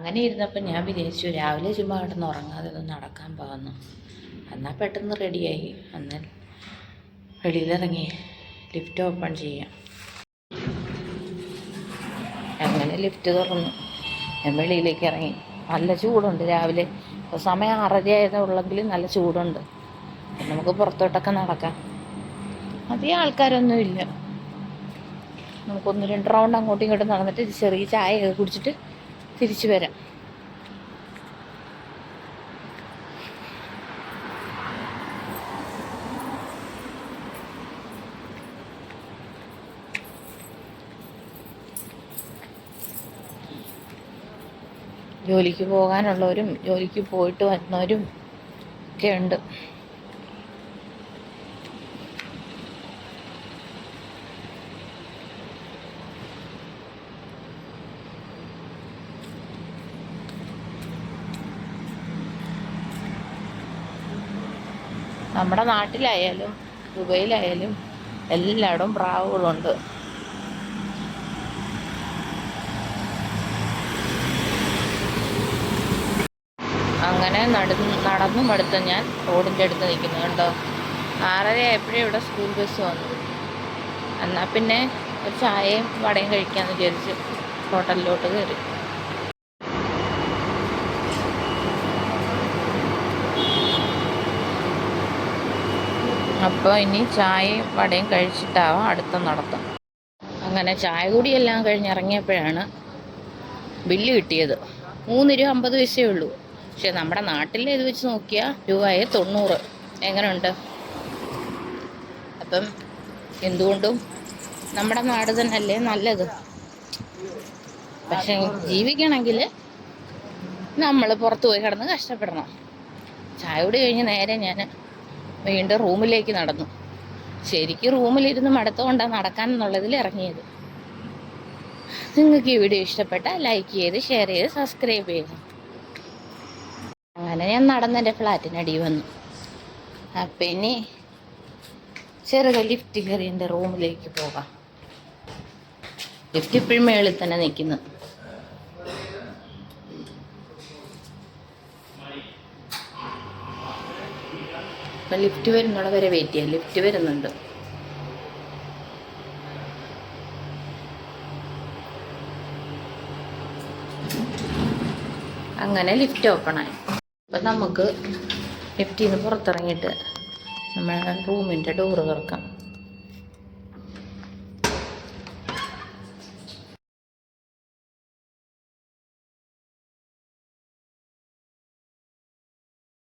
അങ്ങനെ ഇരുന്നപ്പോൾ ഞാൻ വിചാരിച്ചു രാവിലെ ചുമ്മാ കിടന്ന് ഉറങ്ങാതെ ഒന്ന് നടക്കാൻ പോകുന്നു. എന്നാൽ പെട്ടെന്ന് റെഡിയായി. എന്നാൽ വെളിയിലിറങ്ങി ലിഫ്റ്റ് ഓപ്പൺ ചെയ്യാം. അങ്ങനെ ലിഫ്റ്റ് തുറന്നു. ഞാൻ വെളിയിലേക്ക് ഇറങ്ങി. നല്ല ചൂടുണ്ട് രാവിലെ. ഇപ്പോൾ സമയം 6:30 ആയതുള്ളെങ്കിലും നല്ല ചൂടുണ്ട്. നമുക്ക് പുറത്തോട്ടൊക്കെ നടക്കാം. അധികം ആൾക്കാരൊന്നുമില്ല. നമുക്കൊന്ന് 2 റൗണ്ട് അങ്ങോട്ടും ഇങ്ങോട്ടും നടന്നിട്ട് ചെറിയ ചായയൊക്കെ കുടിച്ചിട്ട് തിരിച്ചു വരാം. ജോലിക്ക് പോകാനുള്ളവരും ജോലിക്ക് പോയിട്ട് വരുന്നവരും ഒക്കെ ഉണ്ട്. നമ്മുടെ നാട്ടിലായാലും ദുബൈയിലായാലും എല്ലായിടവും പ്രാവുകളുണ്ട്. അങ്ങനെ നടന്നു മടുത്ത ഞാൻ റോഡിൻ്റെ അടുത്ത് നിൽക്കുന്നു. കണ്ടോ, 6:30 ആയപ്പോഴേ ഇവിടെ സ്കൂൾ ബസ് വന്നു. എന്നാൽ പിന്നെ ഒരു ചായയും വടയും കഴിക്കാമെന്ന് വിചാരിച്ച് ഹോട്ടലിലോട്ട് കയറി. അപ്പോൾ ഇനി ചായയും വടയും കഴിച്ചിട്ടാവാം അടുത്ത നടത്തം. അങ്ങനെ ചായ കൂടിയെല്ലാം കഴിഞ്ഞിറങ്ങിയപ്പോഴാണ് ബില്ല് കിട്ടിയത്. 3 രൂപ 50 പൈസയേ ഉള്ളൂ. പക്ഷെ നമ്മുടെ നാട്ടിലെ ഇത് വെച്ച് നോക്കിയാൽ രൂപയെ 90. എങ്ങനെയുണ്ട്? അപ്പം എന്തുകൊണ്ടും നമ്മുടെ നാട് തന്നെയല്ലേ നല്ലത്. പക്ഷെ ജീവിക്കണമെങ്കിൽ നമ്മൾ പുറത്ത് പോയി കിടന്ന് കഷ്ടപ്പെടണം. ചായ കൂടി കഴിഞ്ഞ് നേരെ ഞാൻ വീണ്ടും റൂമിലേക്ക് നടന്നു. ശരിക്കും റൂമിലിരുന്ന് മടുത്തുകൊണ്ടാണ് നടക്കാനെന്നുള്ളതിൽ ഇറങ്ങിയത്. നിങ്ങൾക്ക് ഈ വീഡിയോ ഇഷ്ടപ്പെട്ടാൽ ലൈക്ക് ചെയ്ത് ഷെയർ ചെയ്ത് സബ്സ്ക്രൈബ് ചെയ്യുക. അങ്ങനെ ഞാൻ നടന്നെൻ്റെ ഫ്ലാറ്റിനടി വന്നു. അപ്പം ഇനി ചെറുത് ലിഫ്റ്റ് കയറി എൻ്റെ റൂമിലേക്ക് പോകാം. ലിഫ്റ്റ് ഇപ്പോഴും മേളിൽ തന്നെ നിൽക്കുന്നു. അപ്പം ലിഫ്റ്റ് വരുന്നോടെ വരെ വെയിറ്റ് ചെയ്യാം. ലിഫ്റ്റ് വരുന്നുണ്ട്. അങ്ങനെ ലിഫ്റ്റ് ഓപ്പണായി. അപ്പം നമുക്ക് ലിഫ്റ്റിൽ നിന്ന് പുറത്തിറങ്ങിയിട്ട് നമ്മുടെ റൂമിൻ്റെ ഡോറ് തുറക്കാം.